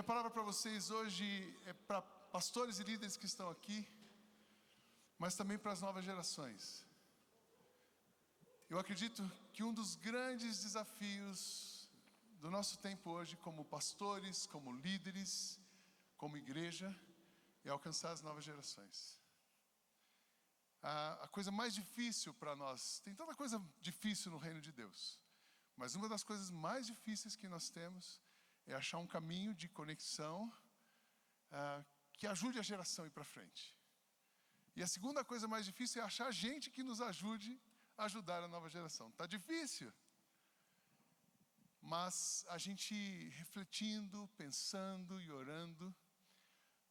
Minha palavra para vocês hoje é para pastores e líderes que estão aqui, mas também para as novas gerações. Eu acredito que um dos grandes desafios do nosso tempo hoje, como pastores, como líderes, como igreja, é alcançar as novas gerações. A coisa mais difícil para nós, tem tanta coisa difícil no reino de Deus, mas uma das coisas mais difíceis que nós temos é achar um caminho de conexão que ajude a geração a ir para frente. E a segunda coisa mais difícil é achar gente que nos ajude a ajudar a nova geração. Está difícil. Mas a gente refletindo, pensando e orando,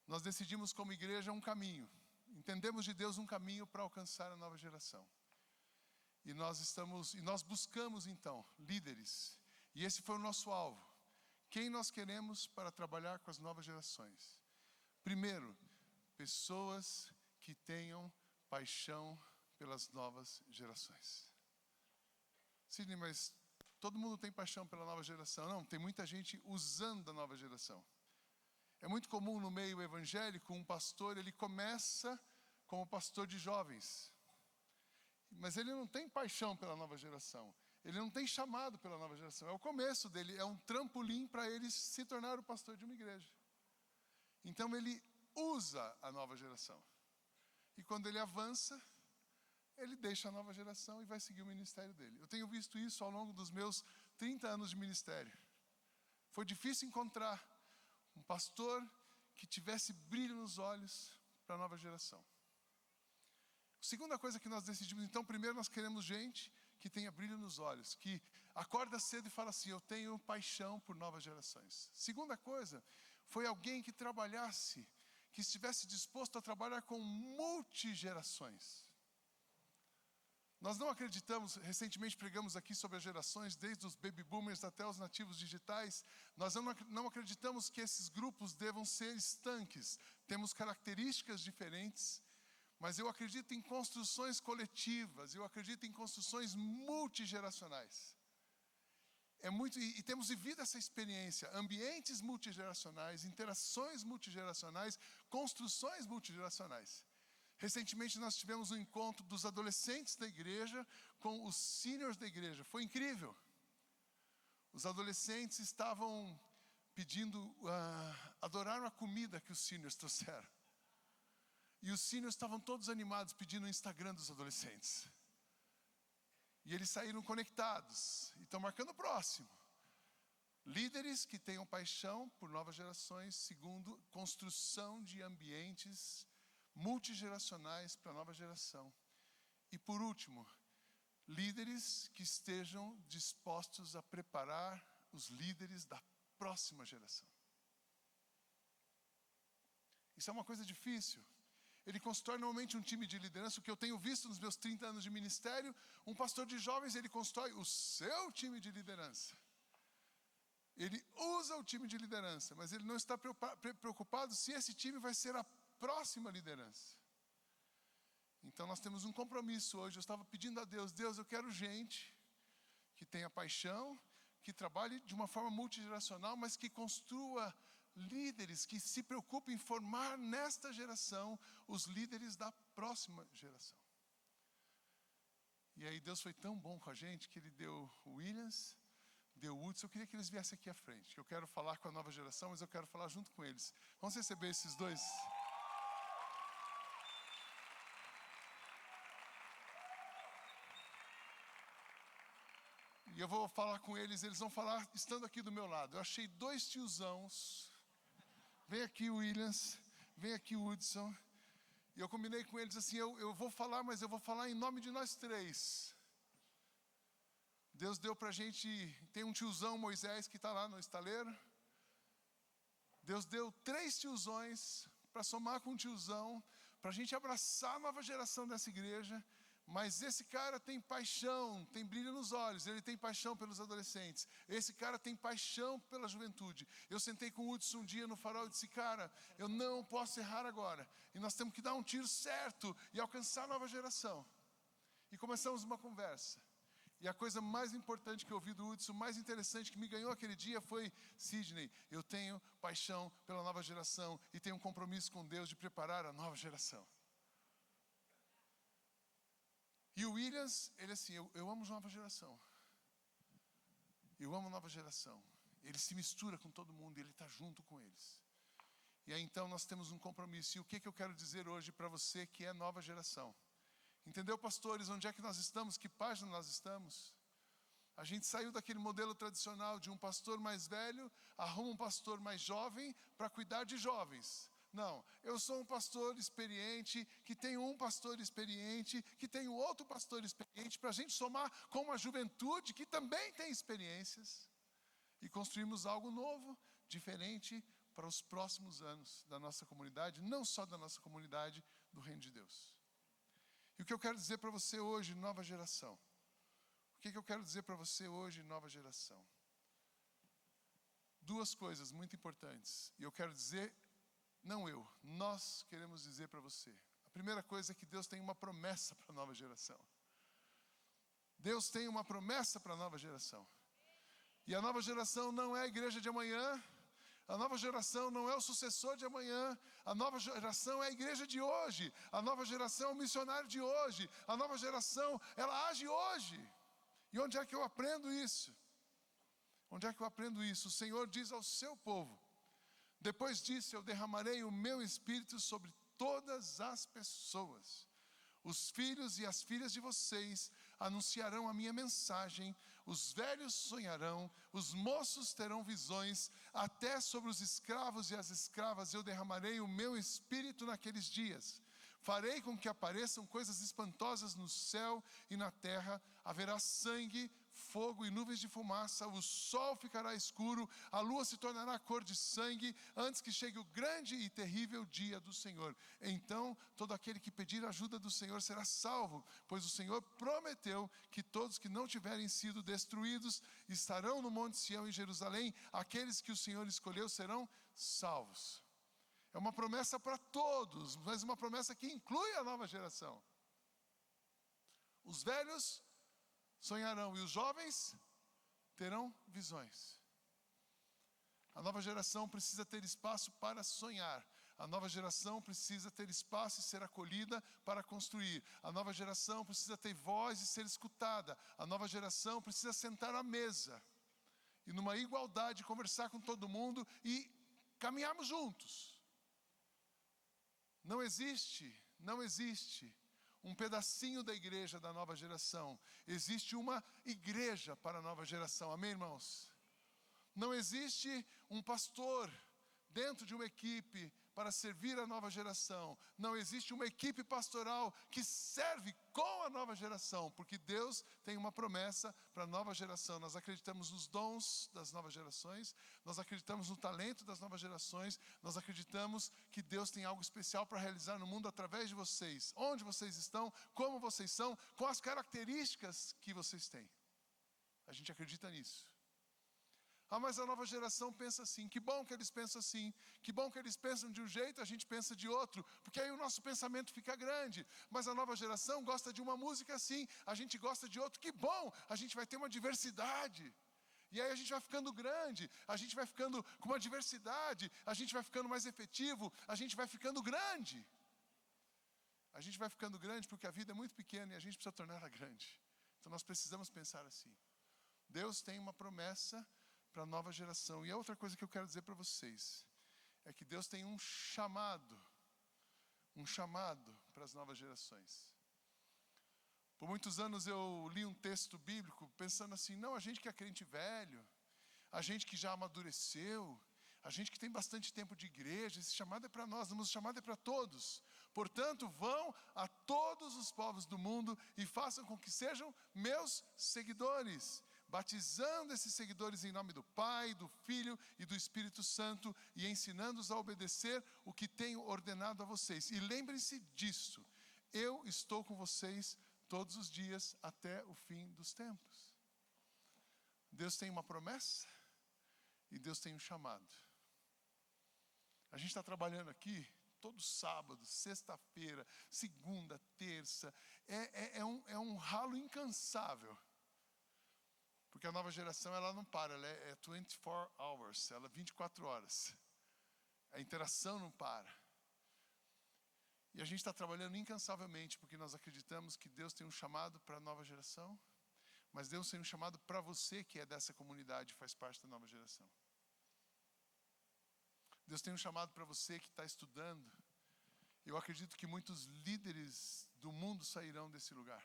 nós decidimos como igreja um caminho. Entendemos de Deus um caminho para alcançar a nova geração. E nós buscamos então líderes. E esse foi o nosso alvo. Quem nós queremos para trabalhar com as novas gerações? Primeiro, pessoas que tenham paixão pelas novas gerações. Sidney, mas todo mundo tem paixão pela nova geração? Não, tem muita gente usando a nova geração. É muito comum no meio evangélico, um pastor, ele começa como pastor de jovens. Mas ele não tem paixão pela nova geração. Ele não tem chamado pela nova geração. É o começo dele, é um trampolim para ele se tornar o pastor de uma igreja. Então ele usa a nova geração. E quando ele avança, ele deixa a nova geração e vai seguir o ministério dele. Eu tenho visto isso ao longo dos meus 30 anos de ministério. Foi difícil encontrar um pastor que tivesse brilho nos olhos para a nova geração. Segunda coisa que nós decidimos, então, primeiro nós queremos gente que tenha brilho nos olhos, que acorda cedo e fala assim, eu tenho paixão por novas gerações. Segunda coisa, foi alguém que trabalhasse, que estivesse disposto a trabalhar com multigerações. Nós não acreditamos, recentemente pregamos aqui sobre as gerações, desde os baby boomers até os nativos digitais, nós não acreditamos que esses grupos devam ser estanques, temos características diferentes, mas eu acredito em construções coletivas, eu acredito em construções multigeracionais. E temos vivido essa experiência, ambientes multigeracionais, interações multigeracionais, construções multigeracionais. Recentemente nós tivemos um encontro dos adolescentes da igreja com os seniors da igreja, foi incrível. Os adolescentes estavam pedindo, adoraram a comida que os seniors trouxeram. E os seniors estavam todos animados pedindo o Instagram dos adolescentes. E eles saíram conectados e estão marcando o próximo. Líderes que tenham paixão por novas gerações, segundo, construção de ambientes multigeracionais para a nova geração. E por último, líderes que estejam dispostos a preparar os líderes da próxima geração. Isso é uma coisa difícil. Ele constrói normalmente um time de liderança, o que eu tenho visto nos meus 30 anos de ministério, um pastor de jovens, ele constrói o seu time de liderança. Ele usa o time de liderança, mas ele não está preocupado se esse time vai ser a próxima liderança. Então nós temos um compromisso hoje, eu estava pedindo a Deus, eu quero gente que tenha paixão, que trabalhe de uma forma multigeracional, mas que construa líderes que se preocupem em formar nesta geração os líderes da próxima geração. E aí Deus foi tão bom com a gente que Ele deu o Williams, deu o Hudson. Eu queria que eles viessem aqui à frente, que eu quero falar com a nova geração, mas eu quero falar junto com eles. Vamos receber esses dois? E eu vou falar com eles, eles vão falar estando aqui do meu lado. Eu achei dois tiozãos. Vem aqui o Williams, vem aqui o Hudson. E eu combinei com eles assim, eu vou falar, mas eu vou falar em nome de nós três. Deus deu pra gente, tem um tiozão Moisés que está lá no estaleiro. Deus deu 3 tiozões para somar com um tiozão, para a gente abraçar a nova geração dessa igreja. Mas esse cara tem paixão, tem brilho nos olhos, ele tem paixão pelos adolescentes. Esse cara tem paixão pela juventude. Eu sentei com o Hudson um dia no farol e disse, cara, eu não posso errar agora. E nós temos que dar um tiro certo e alcançar a nova geração. E começamos uma conversa. E a coisa mais importante que eu ouvi do Hudson, mais interessante que me ganhou aquele dia foi: Sidney, eu tenho paixão pela nova geração e tenho um compromisso com Deus de preparar a nova geração. E o Williams, ele assim, eu amo nova geração. Eu amo nova geração. Ele se mistura com todo mundo, ele está junto com eles. E aí então nós temos um compromisso. E o que eu quero dizer hoje para você que é nova geração? Entendeu, pastores, onde é que nós estamos? Que página nós estamos? A gente saiu daquele modelo tradicional de um pastor mais velho, arruma um pastor mais jovem para cuidar de jovens. Não, eu sou um pastor experiente, que tem um pastor experiente, que tem outro pastor experiente, para a gente somar com uma juventude que também tem experiências. E construirmos algo novo, diferente para os próximos anos da nossa comunidade, não só da nossa comunidade, do Reino de Deus. E o que eu quero dizer para você hoje, nova geração? O que eu quero dizer para você hoje, nova geração? Duas coisas muito importantes. E eu quero dizer, nós queremos dizer para você. A primeira coisa é que Deus tem uma promessa para a nova geração. Deus tem uma promessa para a nova geração. E a nova geração não é a igreja de amanhã. A nova geração não é o sucessor de amanhã. A nova geração é a igreja de hoje. A nova geração é o missionário de hoje. A nova geração, ela age hoje. E onde é que eu aprendo isso? Onde é que eu aprendo isso? O Senhor diz ao seu povo: depois disso eu derramarei o meu espírito sobre todas as pessoas. Os filhos e as filhas de vocês anunciarão a minha mensagem, os velhos sonharão, os moços terão visões, até sobre os escravos e as escravas eu derramarei o meu espírito naqueles dias. Farei com que apareçam coisas espantosas no céu e na terra, haverá sangue, fogo e nuvens de fumaça, o sol ficará escuro, a lua se tornará cor de sangue, antes que chegue o grande e terrível dia do Senhor. Então, todo aquele que pedir ajuda do Senhor será salvo, pois o Senhor prometeu que todos que não tiverem sido destruídos estarão no Monte Sião em Jerusalém, aqueles que o Senhor escolheu serão salvos. É uma promessa para todos, mas uma promessa que inclui a nova geração. Os velhos sonharão e os jovens terão visões. A nova geração precisa ter espaço para sonhar. A nova geração precisa ter espaço e ser acolhida para construir. A nova geração precisa ter voz e ser escutada. A nova geração precisa sentar à mesa e numa igualdade conversar com todo mundo e caminharmos juntos. Não existe um pedacinho da igreja da nova geração. Existe uma igreja para a nova geração. Amém, irmãos? Não existe um pastor dentro de uma equipe para servir a nova geração. Não existe uma equipe pastoral que serve com a nova geração, porque Deus tem uma promessa para a nova geração. Nós acreditamos nos dons das novas gerações, nós acreditamos no talento das novas gerações, nós acreditamos que Deus tem algo especial para realizar no mundo através de vocês. Onde vocês estão, como vocês são, com as características que vocês têm. A gente acredita nisso. Ah, mas a nova geração pensa assim. Que bom que eles pensam assim. Que bom que eles pensam de um jeito, a gente pensa de outro. Porque aí o nosso pensamento fica grande. Mas a nova geração gosta de uma música assim, a gente gosta de outro. Que bom, a gente vai ter uma diversidade. E aí a gente vai ficando grande, a gente vai ficando com uma diversidade, a gente vai ficando mais efetivo, a gente vai ficando grande. A gente vai ficando grande porque a vida é muito pequena e a gente precisa torná-la grande. Então nós precisamos pensar assim. Deus tem uma promessa para a nova geração. E a outra coisa que eu quero dizer para vocês é que Deus tem um chamado para as novas gerações. Por muitos anos eu li um texto bíblico pensando assim: não, a gente que é crente velho, a gente que já amadureceu, a gente que tem bastante tempo de igreja, esse chamado é para nós, o chamado é para todos. Portanto, vão a todos os povos do mundo e façam com que sejam meus seguidores, batizando esses seguidores em nome do Pai, do Filho e do Espírito Santo e ensinando-os a obedecer o que tenho ordenado a vocês. E lembrem-se disso, eu estou com vocês todos os dias até o fim dos tempos. Deus tem uma promessa e Deus tem um chamado. A gente está trabalhando aqui todo sábado, sexta-feira, segunda, terça. É um ralo incansável. Porque a nova geração, ela não para, ela é 24 hours, ela é 24 horas. A interação não para. E a gente está trabalhando incansavelmente, porque nós acreditamos que Deus tem um chamado para a nova geração, mas Deus tem um chamado para você que é dessa comunidade, faz parte da nova geração. Deus tem um chamado para você que está estudando. Eu acredito que muitos líderes do mundo sairão desse lugar.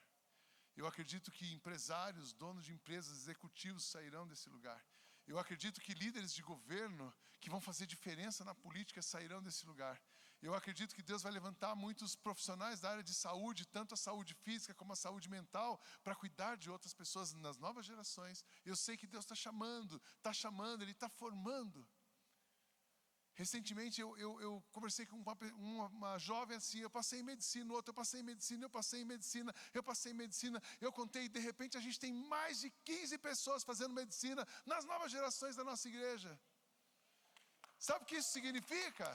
Eu acredito que empresários, donos de empresas, executivos sairão desse lugar. Eu acredito que líderes de governo que vão fazer diferença na política sairão desse lugar. Eu acredito que Deus vai levantar muitos profissionais da área de saúde, tanto a saúde física como a saúde mental, para cuidar de outras pessoas nas novas gerações. Eu sei que Deus está chamando, Ele está formando. Recentemente eu conversei com uma jovem assim, eu passei em medicina, outra eu passei em medicina, eu passei em medicina, eu passei em medicina. Eu contei e de repente a gente tem mais de 15 pessoas fazendo medicina nas novas gerações da nossa igreja. Sabe o que isso significa?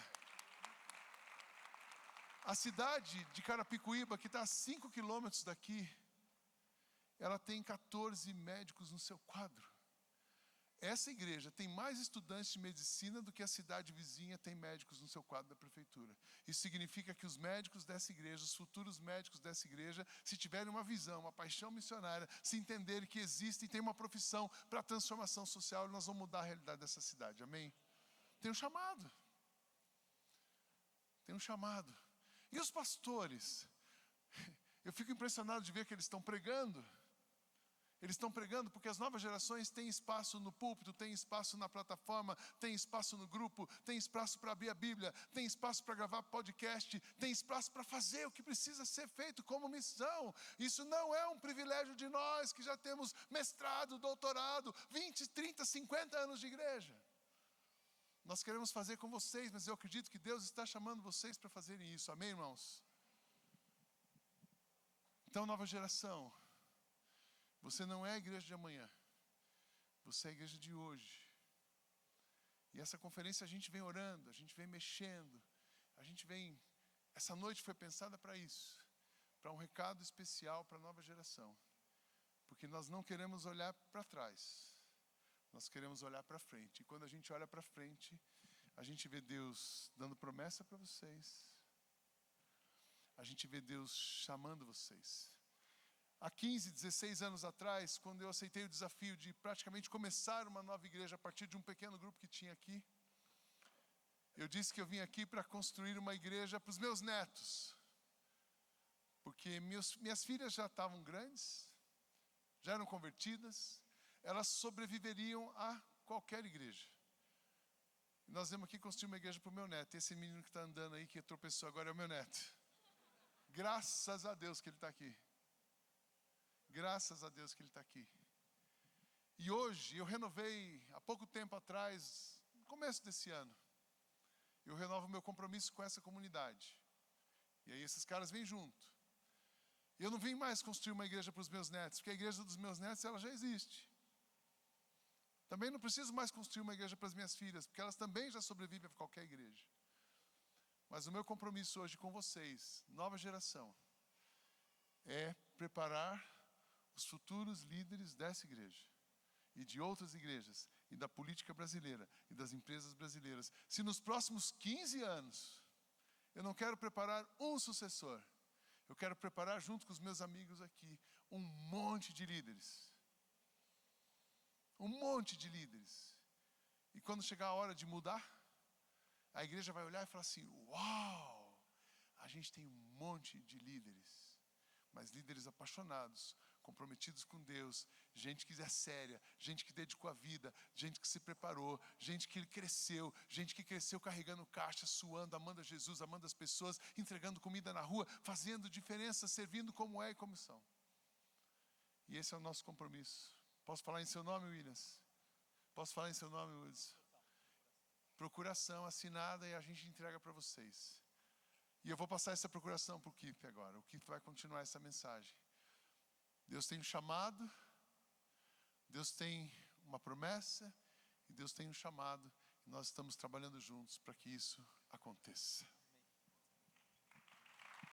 A cidade de Carapicuíba, que está a 5 quilômetros daqui, ela tem 14 médicos no seu quadro. Essa igreja tem mais estudantes de medicina do que a cidade vizinha tem médicos no seu quadro da prefeitura. Isso significa que os médicos dessa igreja, os futuros médicos dessa igreja, se tiverem uma visão, uma paixão missionária, se entenderem que existe e tem uma profissão para a transformação social, nós vamos mudar a realidade dessa cidade. Amém? Tem um chamado. Tem um chamado. E os pastores? Eu fico impressionado de ver que eles estão pregando. Eles estão pregando porque as novas gerações têm espaço no púlpito, têm espaço na plataforma, têm espaço no grupo, têm espaço para abrir a Bíblia, têm espaço para gravar podcast, têm espaço para fazer o que precisa ser feito como missão. Isso não é um privilégio de nós que já temos mestrado, doutorado, 20, 30, 50 anos de igreja. Nós queremos fazer com vocês, mas eu acredito que Deus está chamando vocês para fazerem isso. Amém, irmãos? Então, nova geração, você não é a igreja de amanhã, você é a igreja de hoje. E essa conferência a gente vem orando, a gente vem mexendo, essa noite foi pensada para isso, para um recado especial para a nova geração. Porque nós não queremos olhar para trás, nós queremos olhar para frente. E quando a gente olha para frente, a gente vê Deus dando promessa para vocês, a gente vê Deus chamando vocês. Há 15, 16 anos atrás, quando eu aceitei o desafio de praticamente começar uma nova igreja a partir de um pequeno grupo que tinha aqui, eu disse que eu vim aqui para construir uma igreja para os meus netos. Porque minhas filhas já estavam grandes, já eram convertidas, elas sobreviveriam a qualquer igreja. E nós vamos aqui construir uma igreja para o meu neto. Esse menino que está andando aí, que tropeçou agora, é o meu neto. Graças a Deus que ele está aqui. Graças a Deus que ele está aqui. E hoje, eu renovei, há pouco tempo atrás, no começo desse ano, eu renovo meu compromisso com essa comunidade. E aí esses caras vêm junto. Eu não vim mais construir uma igreja para os meus netos, porque a igreja dos meus netos, ela já existe. Também não preciso mais construir uma igreja para as minhas filhas, porque elas também já sobrevivem a qualquer igreja. Mas o meu compromisso hoje com vocês, nova geração, é preparar os futuros líderes dessa igreja e de outras igrejas e da política brasileira e das empresas brasileiras. Se nos próximos 15 anos eu não quero preparar um sucessor, eu quero preparar junto com os meus amigos aqui um monte de líderes. Um monte de líderes. E quando chegar a hora de mudar, a igreja vai olhar e falar assim: uau, a gente tem um monte de líderes, mas líderes apaixonados, comprometidos com Deus, gente que é séria, gente que dedicou a vida, gente que se preparou, gente que cresceu carregando caixa, suando, amando a Jesus, amando as pessoas, entregando comida na rua, fazendo diferença, servindo como é e como são. E esse é o nosso compromisso. Posso falar em seu nome, Williams? Posso falar em seu nome, Williams? Procuração assinada e a gente entrega para vocês. E eu vou passar essa procuração para o Keith agora. O Keith vai continuar essa mensagem. Deus tem um chamado, Deus tem uma promessa, e Deus tem um chamado, e nós estamos trabalhando juntos para que isso aconteça.